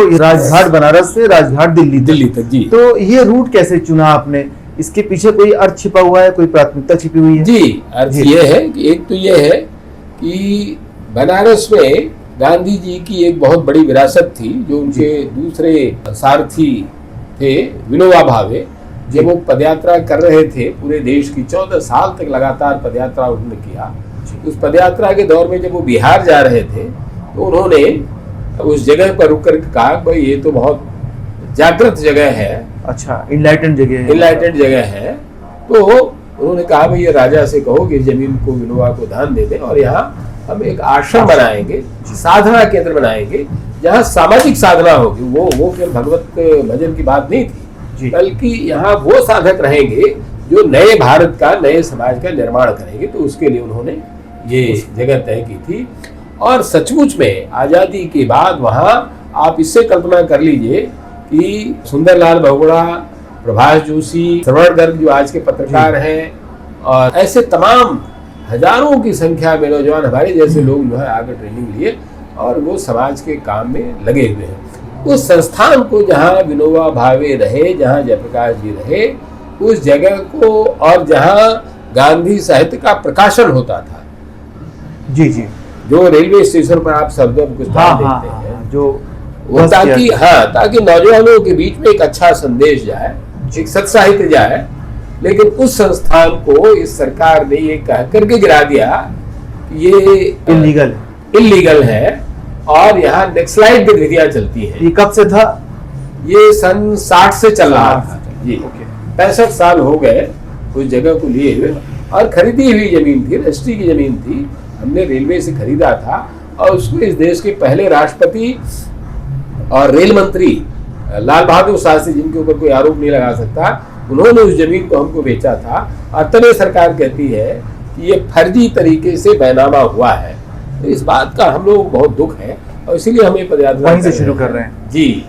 तो राजघाट बनारस से राजघाट दिल्ली तक जी। तो ये रूट कैसे चुना आपने? इसके पीछे कोई अर्थ छिपा हुआ है, कोई प्राथमिकता छिपी हुई है? जी, अर्थ ये है कि एक तो ये है कि बनारस में गांधी जी की एक बहुत बड़ी विरासत थी, जो उनके दूसरे सारथी थे विनोबा भावे। जब वो पदयात्रा कर रहे थे पूरे देश की, 14 साल तक लगातार पदयात्रा उन्होंने किया। उस पदयात्रा के दौर में जब वो बिहार जा रहे थे तो उन्होंने उस जगह पर रुक कर कहा, भाई ये तो बहुत जागृत जगह है, अच्छा, इनलाइटेंड जगह है। तो उन्होंने कहा, भाई ये राजा से कहो कि जमीन को विनोबा को दान दे दें, और यहाँ हम एक आश्रम बनाएंगे, साधना केंद्र बनाएंगे, जहाँ सामाजिक साधना होगी। वो केवल भगवत भजन की बात नहीं थी, बल्कि यहाँ वो साधक रहेंगे जो नए भारत का, नए समाज का निर्माण करेंगे। तो उसके लिए उन्होंने ये जगह तय की थी। और सचमुच में आजादी के बाद वहाँ आप इससे कल्पना कर लीजिए कि सुंदरलाल बहुगुणा, प्रभाष जोशी, श्रवण गर्ग जो आज के पत्रकार हैं, और ऐसे तमाम हजारों की संख्या में नौजवान हमारे जैसे लोग जो है आगे ट्रेनिंग लिए और वो समाज के काम में लगे हुए हैं। उस संस्थान को जहाँ विनोबा भावे रहे, जहाँ जयप्रकाश जी रहे, उस जगह को, और जहाँ गांधी साहित्य का प्रकाशन होता था, जी, जो रेलवे स्टेशन पर आप सरदम पुस्तक देखते हैं, जो ताकि नौजवानों के बीच में एक अच्छा संदेश जाए, एक सत्साहित्य जाए। लेकिन उस संस्थान को इस सरकार ने ये कह करके गिरा दिया ये इल्लीगल है और यहाँ नक्सलाइट गतिविधियां चलती हैं। ये कब से था? ये सन 60 से चल रहा था जी। 65 साल हो गए उस जगह को लिए हुए, और खरीदी हुई जमीन थी, रजिस्ट्री की जमीन थी, हमने रेलवे से खरीदा था। और उसको इस देश के पहले राष्ट्रपति और रेल मंत्री लाल बहादुर शास्त्री, जिनके ऊपर कोई आरोप नहीं लगा सकता, उन्होंने उस जमीन को हमको बेचा था। और तब ये सरकार कहती है कि ये फर्जी तरीके से बैनामा हुआ है। तो इस बात का हम लोग बहुत दुख है, और इसीलिए हम ये पदयात्रा वहीं से शुरू कर रहे हैं जी।